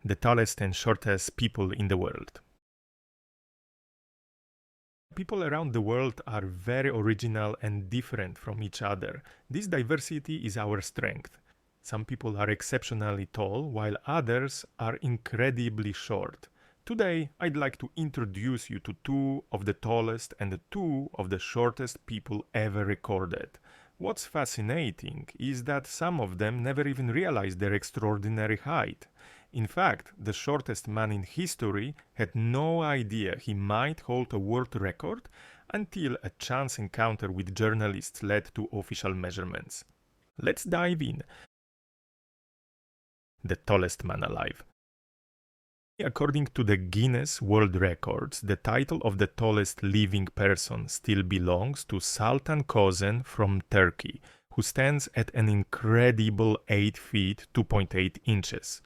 the tallest and shortest people in the world. People around the world are very original and different from each other. This diversity is our strength. Some people are exceptionally tall, while others are incredibly short. Today, I'd like to introduce you to two of the tallest and two of the shortest people ever recorded. What's fascinating is that some of them never even realized their extraordinary height. In fact, the shortest man in history had no idea he might hold a world record until a chance encounter with journalists led to official measurements. Let's dive in. The tallest man alive. According to the Guinness World Records, the title of the tallest living person still belongs to Sultan Kusen from Turkey, who stands at an incredible 8 feet 2.8 inches.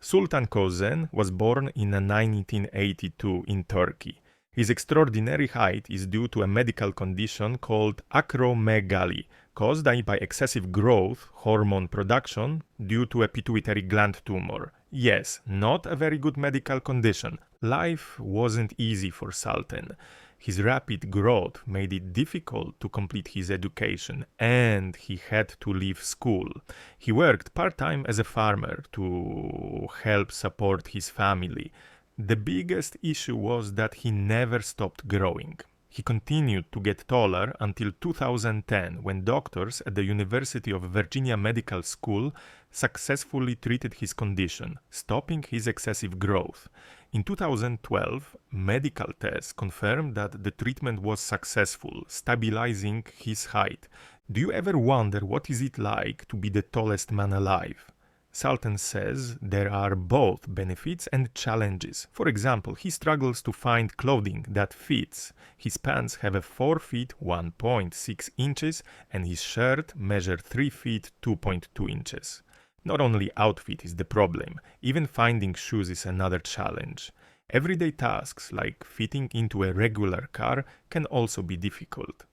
Sultan Kusen was born in 1982 in Turkey. His extraordinary height is due to a medical condition called acromegaly, caused by excessive growth hormone production due to a pituitary gland tumor. Yes, not a very good medical condition. Life wasn't easy for Sultan. His rapid growth made it difficult to complete his education, and he had to leave school. He worked part-time as a farmer to help support his family. The biggest issue was that he never stopped growing. He continued to get taller until 2010, when doctors at the University of Virginia Medical School successfully treated his condition, stopping his excessive growth. In 2012, medical tests confirmed that the treatment was successful, stabilizing his height. Do you ever wonder what is it like to be the tallest man alive? Sultan says there are both benefits and challenges. For example, he struggles to find clothing that fits. His pants have a 4 feet 1.6 inches and his shirt measures 3 feet 2.2 inches. Not only outfit is the problem, even finding shoes is another challenge. Everyday tasks like fitting into a regular car can also be difficult.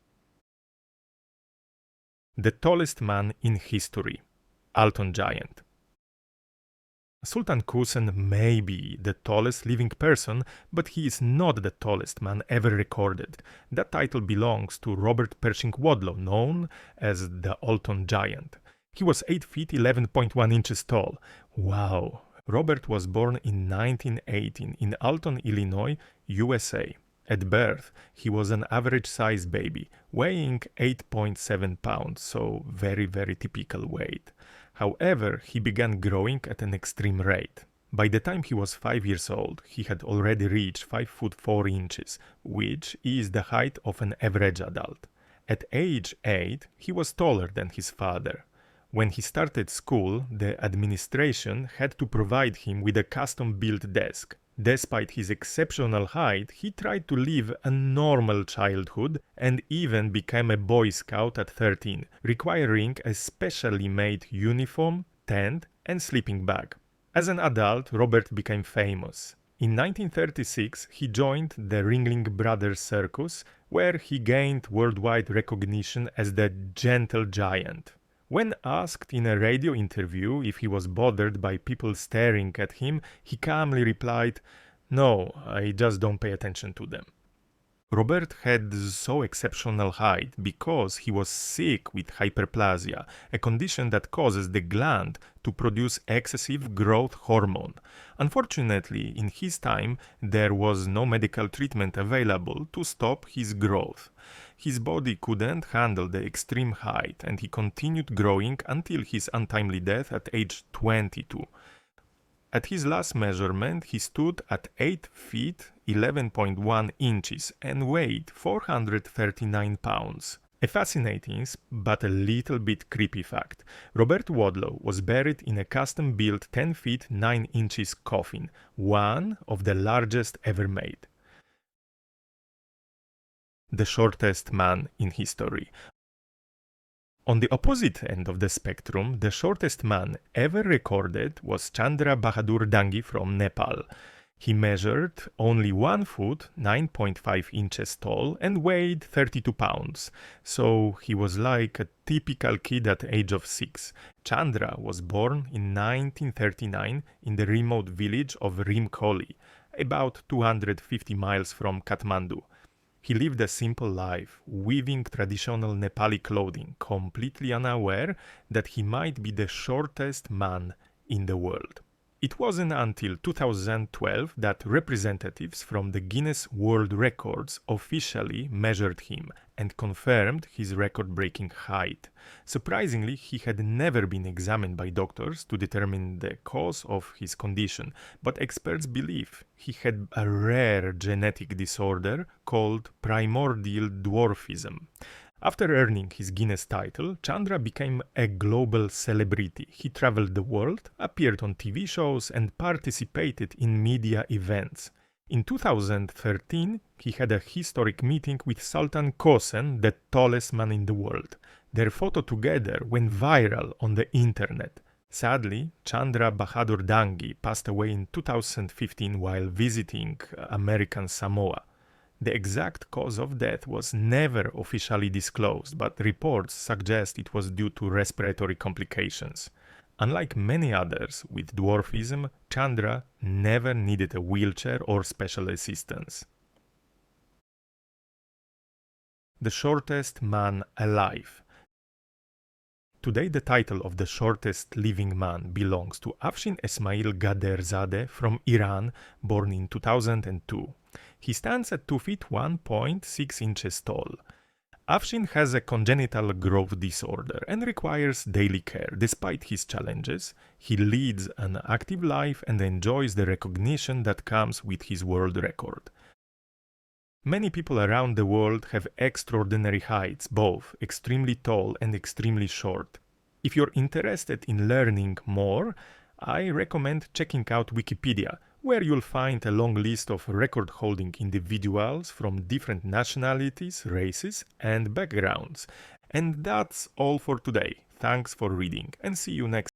The tallest man in history, Alton Giant. Sultan Kusen may be the tallest living person, but he is not the tallest man ever recorded. That title belongs to Robert Pershing Wadlow, known as the Alton Giant. He was 8 feet 11.1 inches tall. Wow! Robert was born in 1918 in Alton, Illinois, USA. At birth, he was an average-sized baby, weighing 8.7 pounds, so very typical weight. However, he began growing at an extreme rate. By the time he was 5 years old, he had already reached 5 foot 4 inches, which is the height of an average adult. At age 8, he was taller than his father. When he started school, the administration had to provide him with a custom-built desk. Despite his exceptional height, he tried to live a normal childhood and even became a Boy Scout at 13, requiring a specially made uniform, tent, and sleeping bag. As an adult, Robert became famous. In 1936, he joined the Ringling Brothers Circus, where he gained worldwide recognition as the Gentle Giant. When asked in a radio interview if he was bothered by people staring at him, he calmly replied, "No, I just don't pay attention to them." Robert had so exceptional height because he was sick with hyperplasia, a condition that causes the gland to produce excessive growth hormone. Unfortunately, in his time, there was no medical treatment available to stop his growth. His body couldn't handle the extreme height, and he continued growing until his untimely death at age 22. At his last measurement, he stood at 8 feet 11.1 inches and weighed 439 pounds. A fascinating but a little bit creepy fact: Robert Wadlow was buried in a custom-built 10 feet 9 inches coffin, one of the largest ever made. The shortest man in history. On the opposite end of the spectrum, the shortest man ever recorded was Chandra Bahadur Dangi from Nepal. He measured only 1 foot, 9.5 inches tall, and weighed 32 pounds. So he was like a typical kid at the age of 6. Chandra was born in 1939 in the remote village of Rimkoli, about 250 miles from Kathmandu. He lived a simple life, weaving traditional Nepali clothing, completely unaware that he might be the shortest man in the world. It wasn't until 2012 that representatives from the Guinness World Records officially measured him and confirmed his record-breaking height. Surprisingly, he had never been examined by doctors to determine the cause of his condition, but experts believe he had a rare genetic disorder called primordial dwarfism. After earning his Guinness title, Chandra became a global celebrity. He traveled the world, appeared on TV shows, and participated in media events. In 2013, he had a historic meeting with Sultan Kusen, the tallest man in the world. Their photo together went viral on the internet. Sadly, Chandra Bahadur Dangi passed away in 2015 while visiting American Samoa. The exact cause of death was never officially disclosed, but reports suggest it was due to respiratory complications. Unlike many others with dwarfism, Chandra never needed a wheelchair or special assistance. The shortest man alive. Today the title of the shortest living man belongs to Afshin Esmail Gaderzadeh from Iran, born in 2002. He stands at 2 feet 1.6 inches tall. Afshin has a congenital growth disorder and requires daily care. Despite his challenges, he leads an active life and enjoys the recognition that comes with his world record. Many people around the world have extraordinary heights, both extremely tall and extremely short. If you're interested in learning more, I recommend checking out Wikipedia, where you'll find a long list of record-holding individuals from different nationalities, races, and backgrounds. And that's all for today. Thanks for reading, and see you next time.